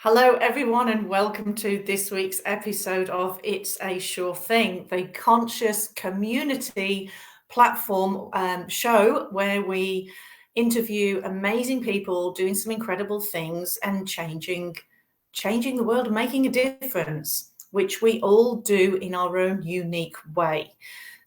Hello, everyone, and welcome to this week's episode of It's a Sure Thing, the conscious community platform show where we interview amazing people doing some incredible things and changing the world and making a difference, which we all do in our own unique way.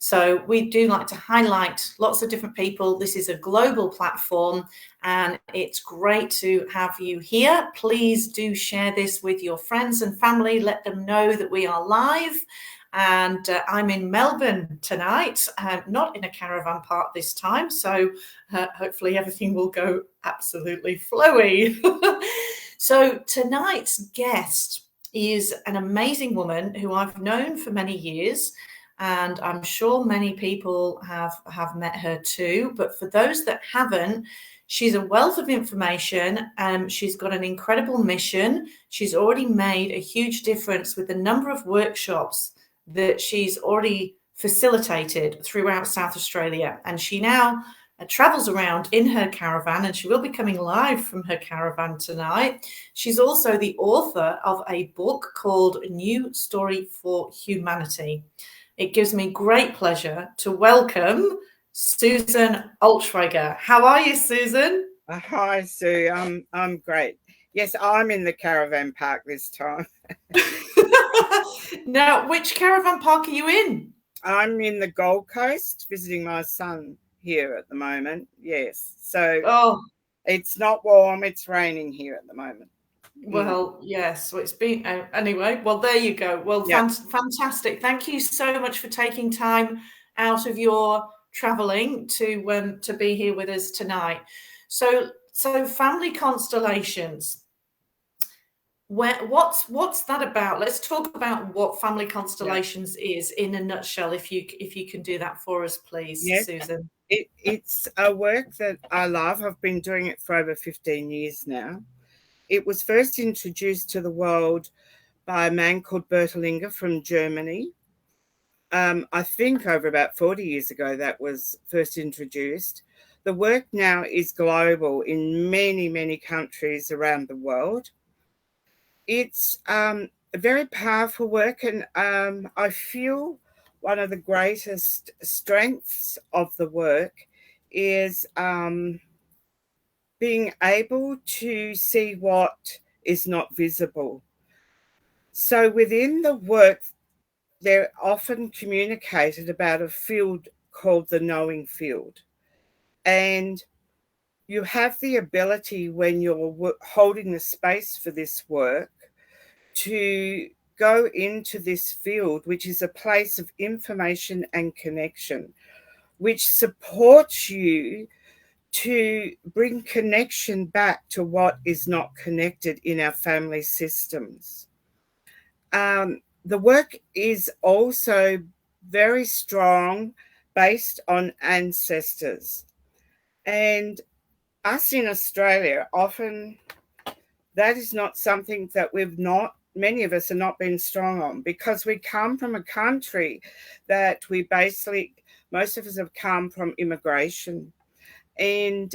So we do like to highlight lots of different people. This is a global platform and it's great to have you here. Please do share this with your friends and family. Let them know that we are live. And I'm in Melbourne tonight, not in a caravan park this time. So hopefully everything will go absolutely flowy. So tonight's guest is an amazing woman who I've known for many years. And I'm sure many people have met her too. But for those that haven't, she's a wealth of information. She's got an incredible mission. She's already made a huge difference with the number of workshops that she's already facilitated throughout South Australia. And she now travels around in her caravan, and she will be coming live from her caravan tonight. She's also the author of a book called New Story for Humanity. It gives me great pleasure to welcome Susan Altschwager. How are you, Susan? Hi, Sue. I'm great. Yes, I'm in the caravan park this time. Now, which caravan park are you in? I'm in the Gold Coast visiting my son here at the moment. Yes. So it's not warm, it's raining here at the moment. Well, yes. Well, it's been anyway. Well, there you go. Well, fantastic. Thank you so much for taking time out of your traveling to be here with us tonight. So family constellations. What's that about? Let's talk about what family constellations is in a nutshell. If you can do that for us, please, Yes. Susan. It's a work that I love. I've been doing it for over 15 years now. It was first introduced to the world by a man called Bertelinger from Germany. I think over about 40 years ago that was first introduced. The work now is global in many, many countries around the world. It's a very powerful work, and I feel one of the greatest strengths of the work is being able to see what is not visible. So within the work, they're often communicated about a field called the knowing field. And you have the ability when you're holding the space for this work to go into this field, which is a place of information and connection, which supports you to bring connection back to what is not connected in our family systems. The work is also very strong based on ancestors. And us in Australia, often that is not something that many of us have not been strong on, because we come from a country that most of us have come from immigration. And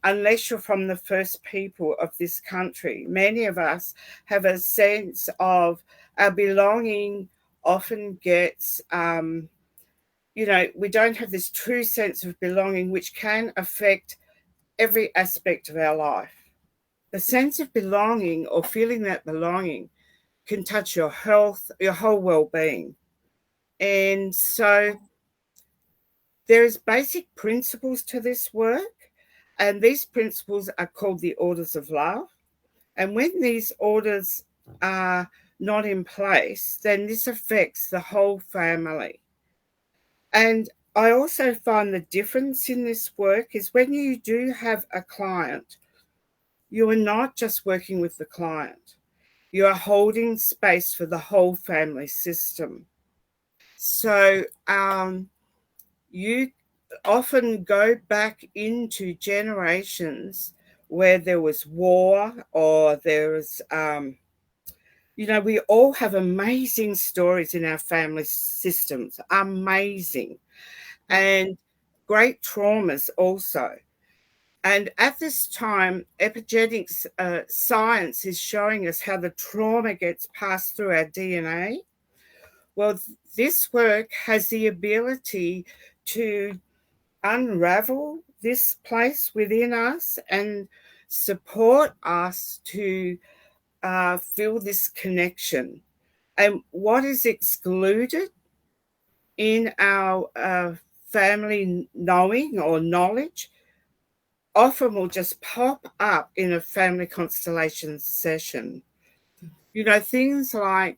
unless you're from the first people of this country, many of us have a sense of our belonging often gets, we don't have this true sense of belonging, which can affect every aspect of our life. The sense of belonging or feeling that belonging can touch your health, your whole well-being. And so there's basic principles to this work, and these principles are called the orders of love. And when these orders are not in place, then this affects the whole family. And I also find the difference in this work is when you do have a client, you are not just working with the client. You are holding space for the whole family system. So you often go back into generations where there was war, or there was, we all have amazing stories in our family systems, amazing, and great traumas also. And at this time, epigenetics science is showing us how the trauma gets passed through our DNA. Well, this work has the ability to unravel this place within us and support us to feel this connection. And what is excluded in our family knowing or knowledge often will just pop up in a family constellation session. You know, things like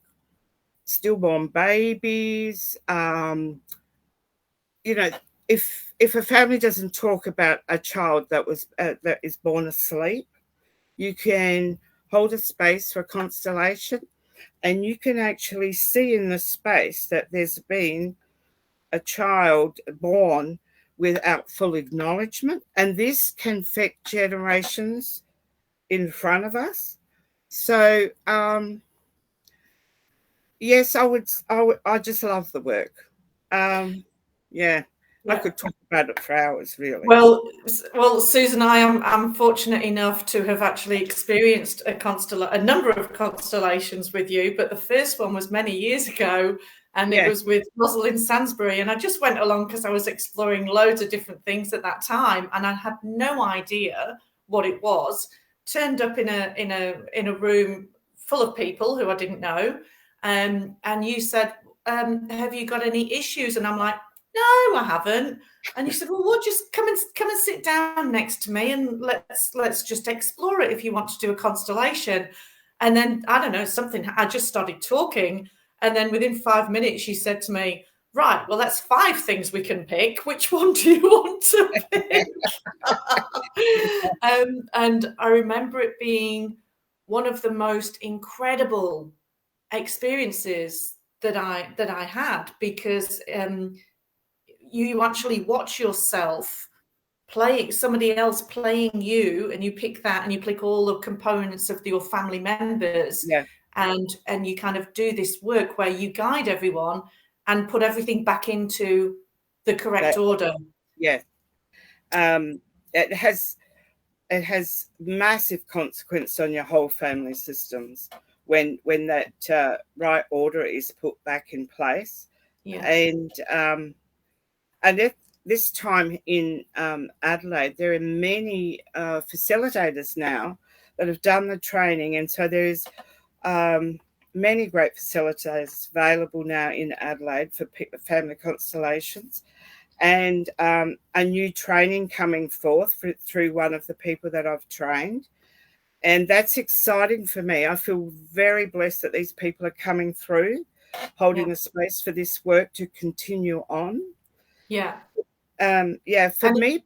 stillborn babies, you know, if a family doesn't talk about a child that is born asleep, you can hold a space for a constellation, and you can actually see in the space that there's been a child born without full acknowledgement, and this can affect generations in front of us. So yes, I just love the work. Yeah, I could talk about it for hours, really. Well, Susan, I'm fortunate enough to have actually experienced a number of constellations with you, but the first one was many years ago, and it was with Rosalind Sansbury, and I just went along because I was exploring loads of different things at that time, and I had no idea what it was. Turned up in a room full of people who I didn't know, and you said, "Have you got any issues?" And I'm like, "No, I haven't." And you said, "Well, just come and sit down next to me, and let's just explore it if you want to do a constellation." And then I don't know, something, I just started talking, and then within 5 minutes she said to me, "Right, well, that's 5 things we can pick. Which one do you want to pick?" And I remember it being one of the most incredible experiences that I had, because you actually watch yourself playing somebody else playing you, and you pick that, and you pick all the components of your family members, and you kind of do this work where you guide everyone and put everything back into the correct order. Yeah. It has massive consequence on your whole family systems when that right order is put back in place. And at this time in Adelaide, there are many facilitators now that have done the training, and so there's many great facilitators available now in Adelaide for family constellations, and a new training coming forth through one of the people that I've trained. And that's exciting for me. I feel very blessed that these people are coming through, holding a space for this work to continue on. For me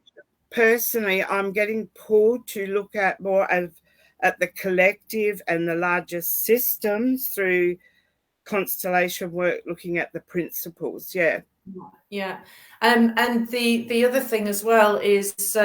personally, I'm getting pulled to look at more at the collective and the larger systems through constellation work, looking at the principles. And the other thing as well is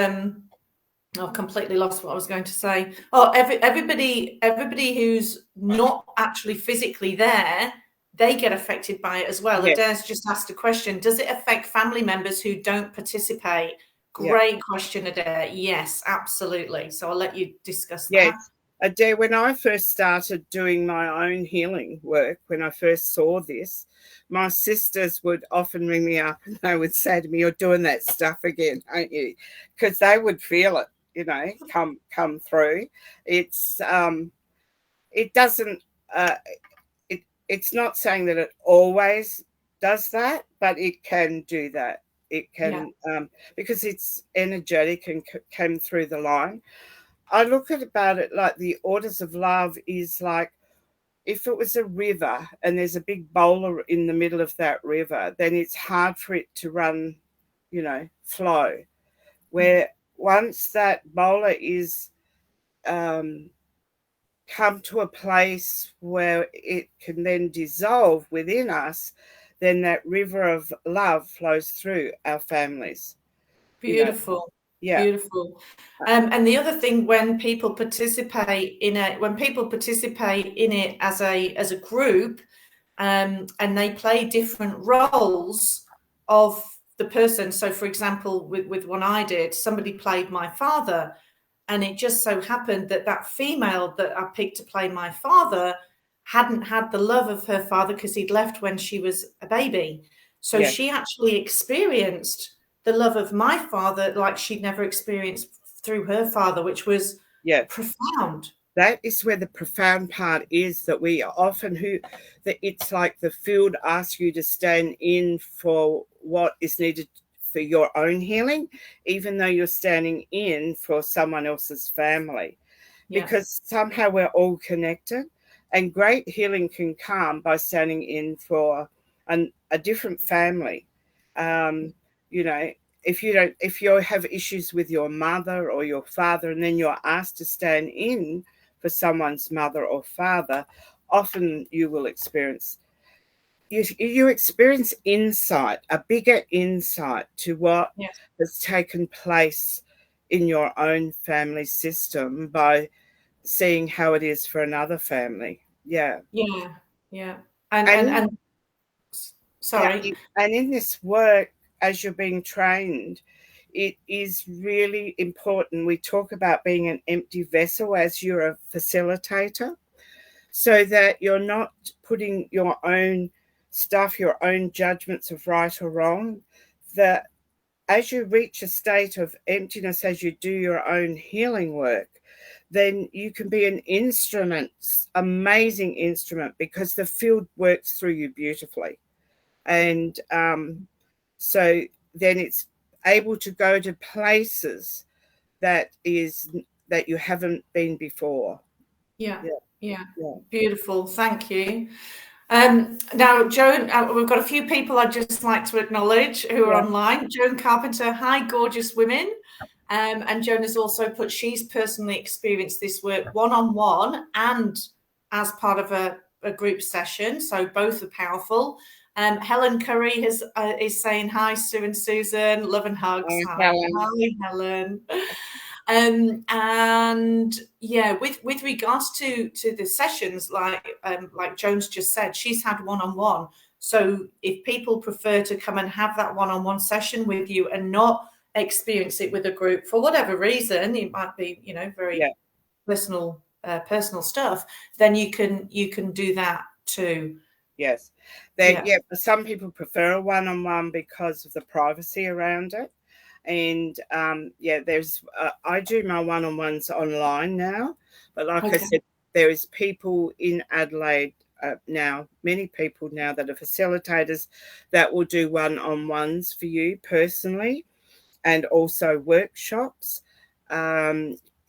I completely lost what I was going to say. Everybody who's not actually physically there, they get affected by it as well. Adair's just asked a question: does it affect family members who don't participate? Great question, Adair. Yes, absolutely. So I'll let you discuss that. Adair, when I first started doing my own healing work, when I first saw this, my sisters would often ring me up and they would say to me, "You're doing that stuff again, aren't you?" Because they would feel it, you know, come through. It's it doesn't it's not saying that it always does that, but it can do that. It can because it's energetic and came through the line. I look at about it like the orders of love is like, if it was a river and there's a big boulder in the middle of that river, then it's hard for it to run, you know, flow. Where once that boulder is come to a place where it can then dissolve within us, then that river of love flows through our families. Beautiful. Beautiful. And the other thing, when people participate in it as a group, and they play different roles of the person. So, for example, with one I did, somebody played my father, and it just so happened that that female that I picked to play my father hadn't had the love of her father because he'd left when she was a baby. So Yeah. she actually experienced the love of my father like she'd never experienced through her father, which was Yeah. profound. That is where the profound part is, that we often that it's like the field asks you to stand in for what is needed for your own healing, even though you're standing in for someone else's family, Yeah. because somehow we're all connected, and great healing can come by standing in for a different family. You know, if you have issues with your mother or your father, and then you're asked to stand in for someone's mother or father, often you will experience you experience insight, a bigger insight to what Yes. has taken place in your own family system by seeing how it is for another family. Yeah. Yeah. Yeah. And And and in, and sorry. and in this work, as you're being trained, it is really important. We talk about being an empty vessel as you're a facilitator, so that you're not putting your own stuff, your own judgments of right or wrong. That as you reach a state of emptiness, as you do your own healing work, then you can be an instrument, amazing instrument, because the field works through you beautifully. And so then it's able to go to places that you haven't been before. Yeah. Yeah, Yeah. yeah, Beautiful. Thank you. Now, Joan, we've got a few people I'd just like to acknowledge who are yeah. online. Joan Carpenter, hi, gorgeous women. And Joan has also put she's personally experienced this work one-on-one and as part of a group session. So both are powerful. Helen Curry is saying hi, Sue and Susan. Love and hugs. Hi, Helen. hi, Helen. And yeah, with regards to the sessions, like Joan's just said, she's had one-on-one. So if people prefer to come and have that one-on-one session with you and not experience it with a group for whatever reason, it might be, very Yeah. personal stuff, then you can do that too. Yes. Yeah. Some people prefer a one-on-one because of the privacy around it. And there's I do my one-on-ones online now, but like I Okay. said, there is people in Adelaide now, many people now that are facilitators that will do one-on-ones for you personally, and also workshops.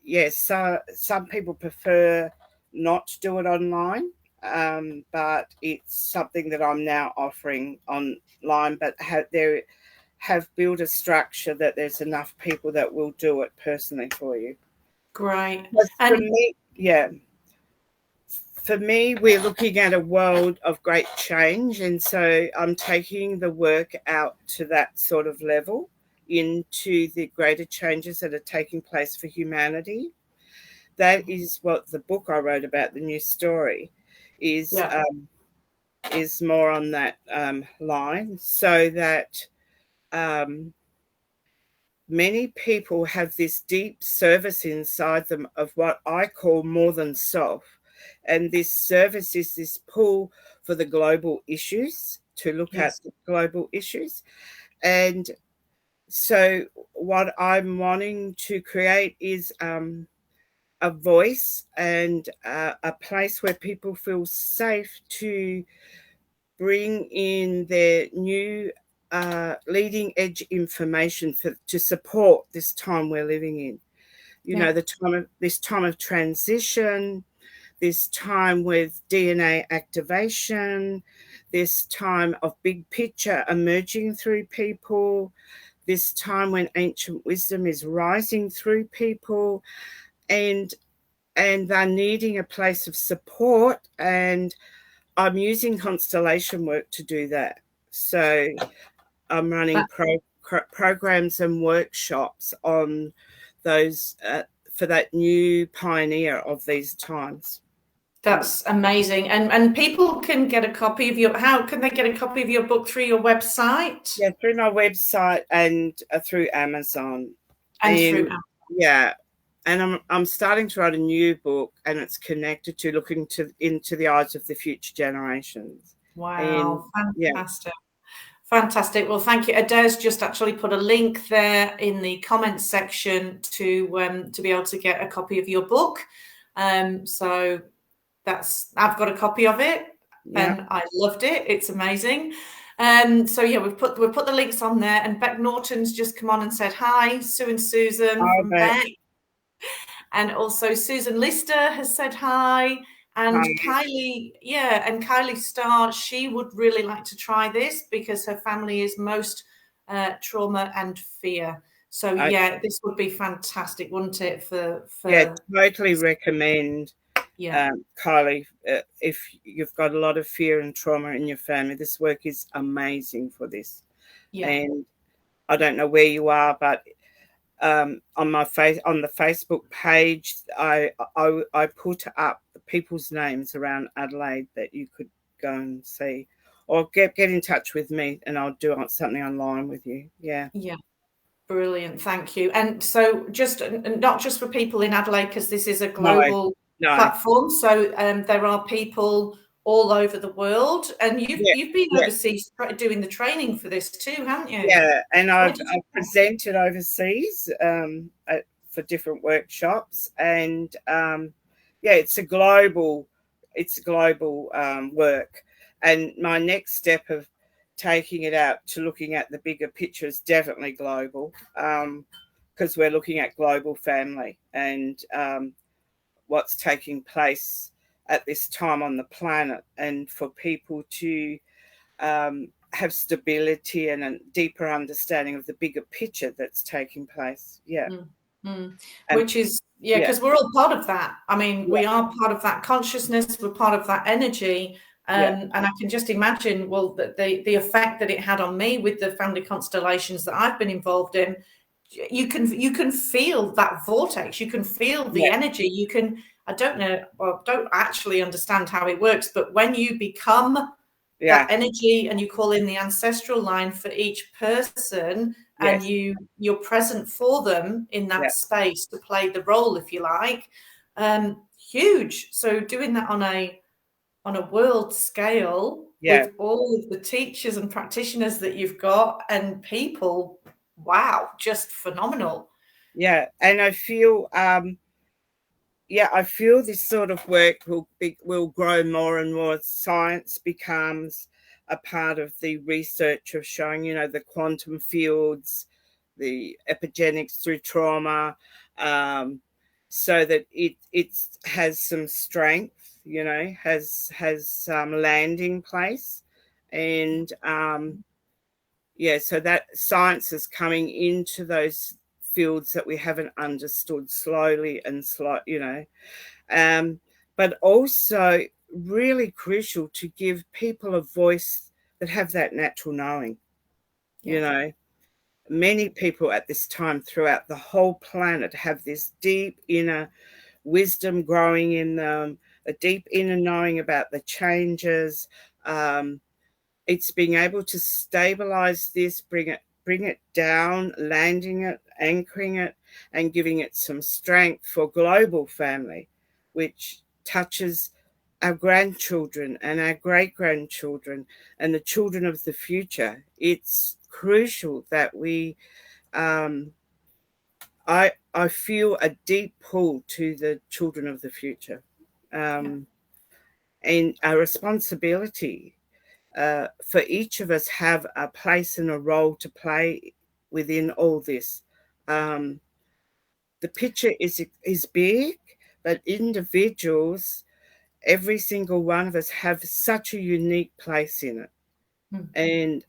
Yes, so some people prefer not to do it online, but it's something that I'm now offering online. But have built a structure that there's enough people that will do it personally for you. Great. But for And me, for me, we're looking at a world of great change, and so I'm taking the work out to that sort of level, into the greater changes that are taking place for humanity. That is what the book I wrote about, the new story, is yeah, is more on that line, so that many people have this deep service inside them of what I call more than self. And this service is this pull for the global issues, to look at yes, the global issues. And so, what I'm wanting to create is a voice and a place where people feel safe to bring in their new leading edge information to support this time we're living in. yeah, This time of transition, this time with DNA activation, this time of big picture emerging through people, this time when ancient wisdom is rising through people, and they're needing a place of support. And I'm using constellation work to do that. So I'm running programs and workshops on those for that new pioneer of these times. That's amazing. And people can get a copy of how can they get a copy of your book? Through your website? Yeah, through my website and through Amazon. And through And yeah, and I'm starting to write a new book, and it's connected to looking into the eyes of the future generations. And Wow, yeah, fantastic. Fantastic. Well, thank you. Adair's just actually put a link there in the comments section to be able to get a copy of your book. So I've got a copy of it, yeah. and I loved it. It's amazing. So yeah, we've put the links on there, and Beck Norton's just come on and said hi. Sue and Susan Oh, from but Beck, and also Susan Lister has said hi. And Kylie, yeah, and Kylie Starr, she would really like to try this because her family is most trauma and fear. So yeah, this would be fantastic, wouldn't it? Yeah, totally recommend. Yeah. Kylie, if you've got a lot of fear and trauma in your family, this work is amazing for this. Yeah. And I don't know where you are, but on the Facebook page, I put up the people's names around Adelaide that you could go and see, or get in touch with me, and I'll do something online with you. Yeah. Yeah. Brilliant, thank you. And so, not just for people in Adelaide, because this is a global platform. So there are people all over the world, and you've been overseas doing the training for this too, haven't you? Yeah, and I've presented overseas for different workshops, and yeah, it's a global work. And my next step of taking it out to looking at the bigger picture is definitely global, because we're looking at global family and what's taking place at this time on the planet, and for people to have stability and a deeper understanding of the bigger picture that's taking place. Yeah. Which is, because we're all part of that. I mean, we are part of that consciousness, we're part of that energy. And I can just imagine, well, the effect that it had on me with the family constellations that I've been involved in. You can feel that vortex. You can feel the energy. You can. I don't know. Well, don't actually understand how it works, but when you become that energy and you call in the ancestral line for each person, and you're present for them in that space to play the role, if you like, huge. So doing that on a world scale with all of the teachers and practitioners that you've got and people, wow, just phenomenal. Yeah, and I feel this sort of work will grow more and more. Science becomes a part of the research of showing, the quantum fields, the epigenetics through trauma, so that it has some strength, has some landing place, and so that science is coming into those fields that we haven't understood slowly and but also really crucial to give people a voice that have that natural knowing. Many people at this time throughout the whole planet have this deep inner wisdom growing in them, a deep inner knowing about the changes. It's being able to stabilize this, bring it down, landing it, anchoring it, and giving it some strength for global family, which touches our grandchildren and our great-grandchildren and the children of the future. It's crucial that we I feel a deep pull to the children of the future, and a responsibility for each of us have a place and a role to play within all this. The picture is big, but individuals, every single one of us, have such a unique place in it. And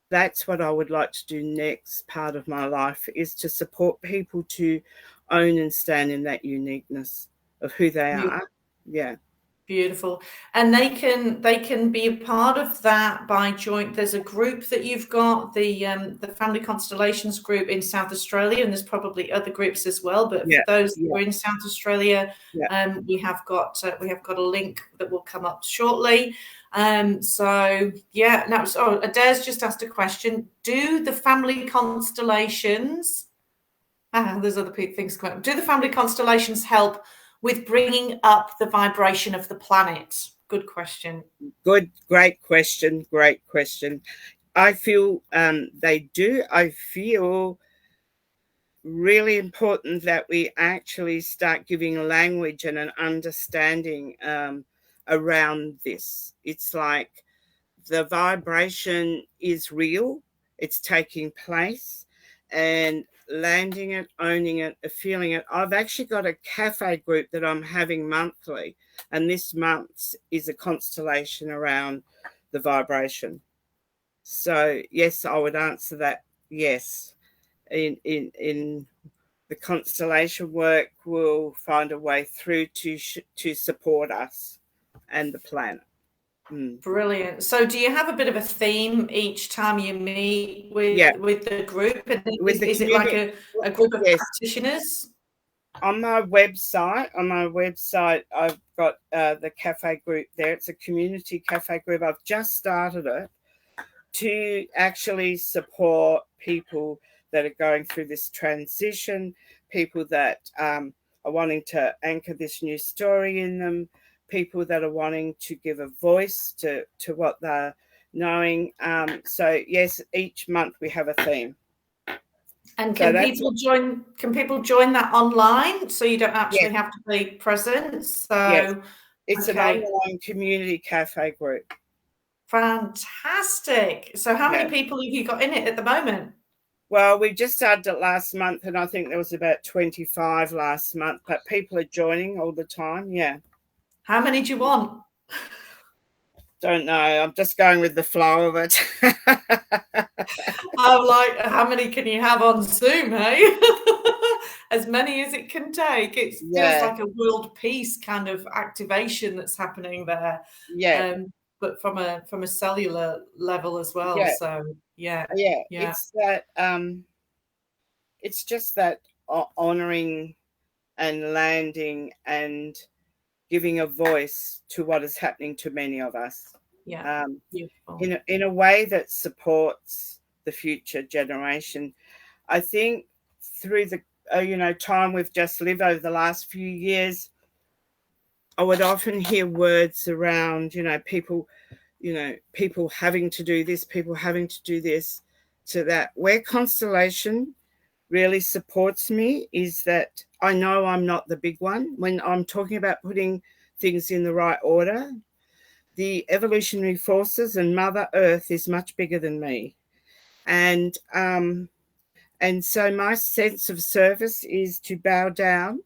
that's what I would like to do next part of my life, is to support people to own and stand in that uniqueness of who they are. Yeah. Beautiful. And they can be a part of that by there's a group that you've got, the Family Constellations group in South Australia, and there's probably other groups as well, but for Yeah, those yeah, who are in South Australia, yeah. we have got a link that will come up shortly. So yeah, now Adair's just asked a question. Do the family constellations there's other things coming up. Do the family constellations help with bringing up the vibration of the planet? Good question. Good, great question. Great question. I feel they do. I feel really important that we actually start giving language and an understanding around this. It's like the vibration is real, it's taking place, and landing it, owning it, feeling it. I've actually got a cafe group that I'm having monthly, and this month is a constellation around the vibration. So yes, I would answer that yes. In the constellation work will find a way through to support us and the planet. Brilliant. So do you have a bit of a theme each time you meet Yeah, with the group? And with the is it like community. a group of Yes, practitioners? on my website, I've got the cafe group there. It's a community cafe group. I've just started it to actually support people that are going through this transition, people that are wanting to anchor this new story in them, people that are wanting to give a voice to what they're knowing. So yes, each month we have a theme. And So can that's people join? Can people join that online so you don't actually yes, have to be present? yes. So It's an okay, online community cafe group. fantastic. So how Yeah. many people have you got in it at the moment? Well, we just started it last month, and I think there was about 25 last month, but people are joining all the time. Yeah. How many do you want? Don't know. I'm just going with the flow of it. I'm like, how many can you have on Zoom, hey? As many as it can take. It feels Yeah. like a world peace kind of activation that's happening there. Yeah. But from a cellular level as well. Yeah. So yeah, Yeah. yeah, It's just that honoring and landing and giving a voice to what is happening to many of us. yeah. Um, Beautiful. in a way that supports the future generation. I think through the time we've just lived over the last few years, I would often hear words around people having to do this, people having to do this, to that. Where Constellation really supports me is that I know I'm not the big one. When I'm talking about putting things in the right order, the evolutionary forces and Mother Earth is much bigger than me. And so my sense of service is to bow down,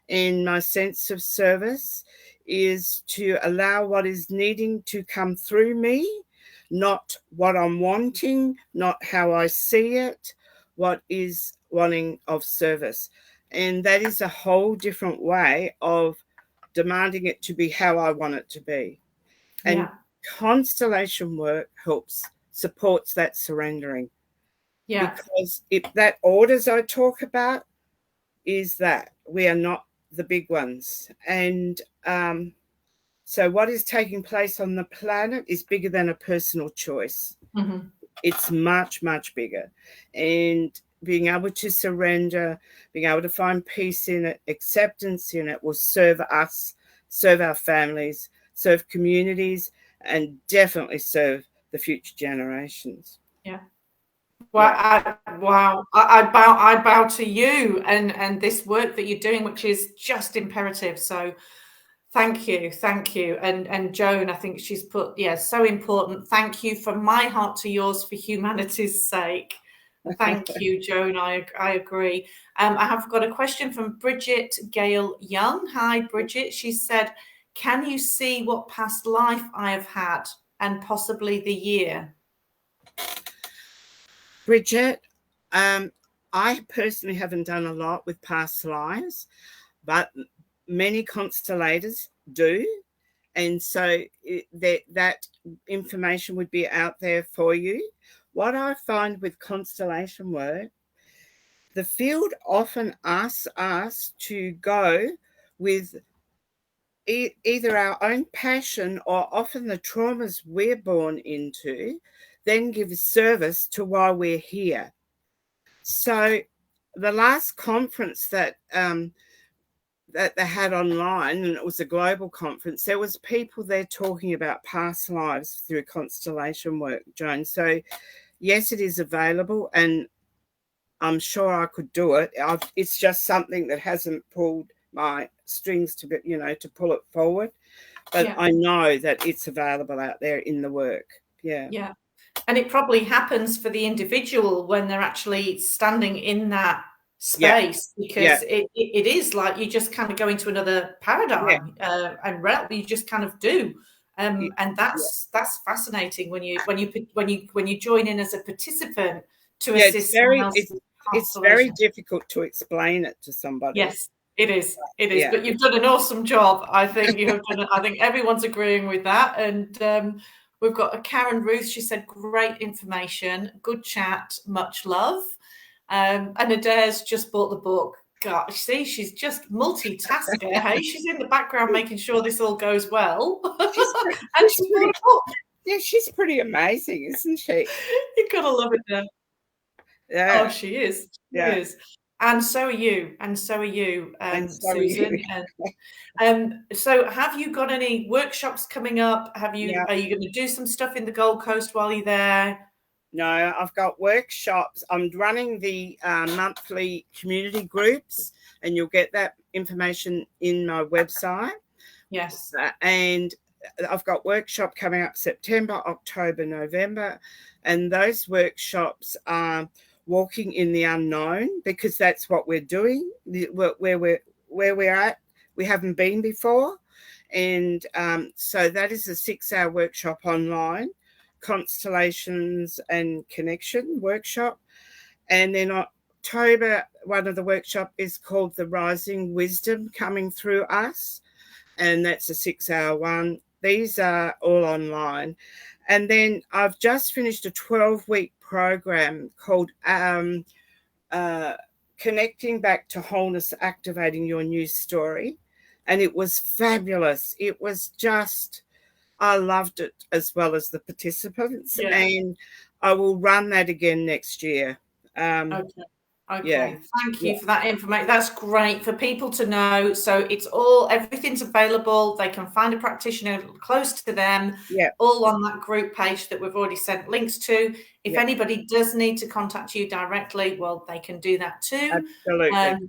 and my sense of service is to allow what is needing to come through me, not what I'm wanting, not how I see it, what is wanting of service. And that is a whole different way of demanding it to be how I want it to be. And Yeah, constellation work supports that surrendering, yeah, because if that orders I talk about is that we are not the big ones. And so what is taking place on the planet is bigger than a personal choice. hmm, It's much, much bigger. And being able to surrender, being able to find peace in it, acceptance in it will serve us, serve our families, serve communities, and definitely serve the future generations. yeah. Yeah. Wow. I bow to you and this work that you're doing, which is just imperative. So thank you. And Joan, I think she's put, yeah, so important. Thank you from my heart to yours for humanity's sake. Thank you, Joan. I agree. I have got a question from Bridget Gale Young. Hi, Bridget. She said, "Can you see what past life I have had and possibly the year?" Bridget, I personally haven't done a lot with past lives, but many constellators do. And so that information would be out there for you. What I find with constellation work, the field often asks us to go with either our own passion or often the traumas we're born into, then give service to why we're here. So the last conference that that they had online, and it was a global conference, there was people there talking about past lives through constellation work, Joan. So yes, it is available, and I'm sure I could do it. It's just something that hasn't pulled my strings to to pull it forward. But Yeah. I know that it's available out there in the work. Yeah. Yeah. And it probably happens for the individual when they're actually standing in that space, because it is like you just kind of go into another paradigm and realm. You just kind of do. And that's fascinating when you join in as a participant to assist someone else. It's very difficult to explain it to somebody. Yes, it is. It is. But you've done an awesome job. I think you have done. I think everyone's agreeing with that. And we've got a Karen Ruth. She said, "Great information, good chat, much love." And Adair's just bought the book. God, see, she's just multitasker. Hey, she's in the background making sure this all goes well. And she's bought a book. Yeah, she's pretty amazing, isn't she? You've got to love it, there. Yeah. Oh, she is. She is. And so are you. And so are you, Susan. So have you got any workshops coming up? Are you going to do some stuff in the Gold Coast while you're there? No, I've got workshops. I'm running the monthly community groups, and you'll get that information in my website. Yes. And I've got workshop coming up September, October, November, and those workshops are walking in the unknown, because that's what we're doing. Where we're at, we haven't been before, and so that is a 6-hour workshop online, constellations and connection workshop. And then October, one of the workshop is called the Rising Wisdom Coming Through Us, and that's a 6-hour one. These are all online. And then I've just finished a 12-week program called Connecting Back to Wholeness, Activating Your New Story. And it was fabulous. It was just, I loved it, as well as the participants. Yeah. And I will run that again next year. Okay. Thank you for that information. That's great for people to know. So everything's available. They can find a practitioner close to them, all on that group page that we've already sent links to. If anybody does need to contact you directly, well, they can do that too. Absolutely.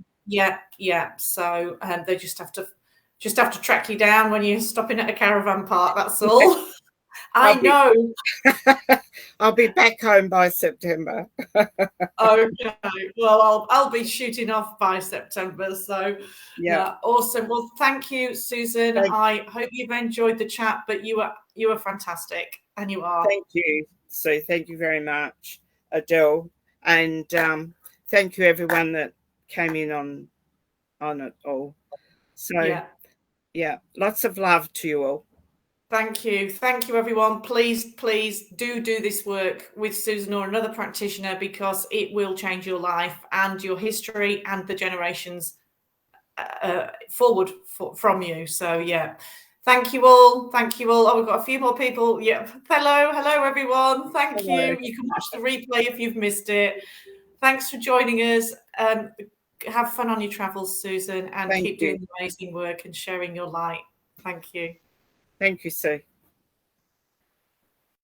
So they just have to track you down when you're stopping at a caravan park. That's all. I know. I'll be back home by September. Okay. Well, I'll be shooting off by September. So awesome. Well, thank you, Susan. I hope you've enjoyed the chat, but you are fantastic, and you are. Thank you. So thank you very much, Adele, and thank you everyone that came in on it all. So lots of love to you all. Thank you, everyone. Please do this work with Susan or another practitioner, because it will change your life and your history and the generations forward from you. So thank you all. Oh, we've got a few more people. Hello everyone. Thank you. You can watch the replay if you've missed it. Thanks for joining us. Have fun on your travels, Susan, and keep doing the amazing work and sharing your light. Thank you. Thank you, Sue.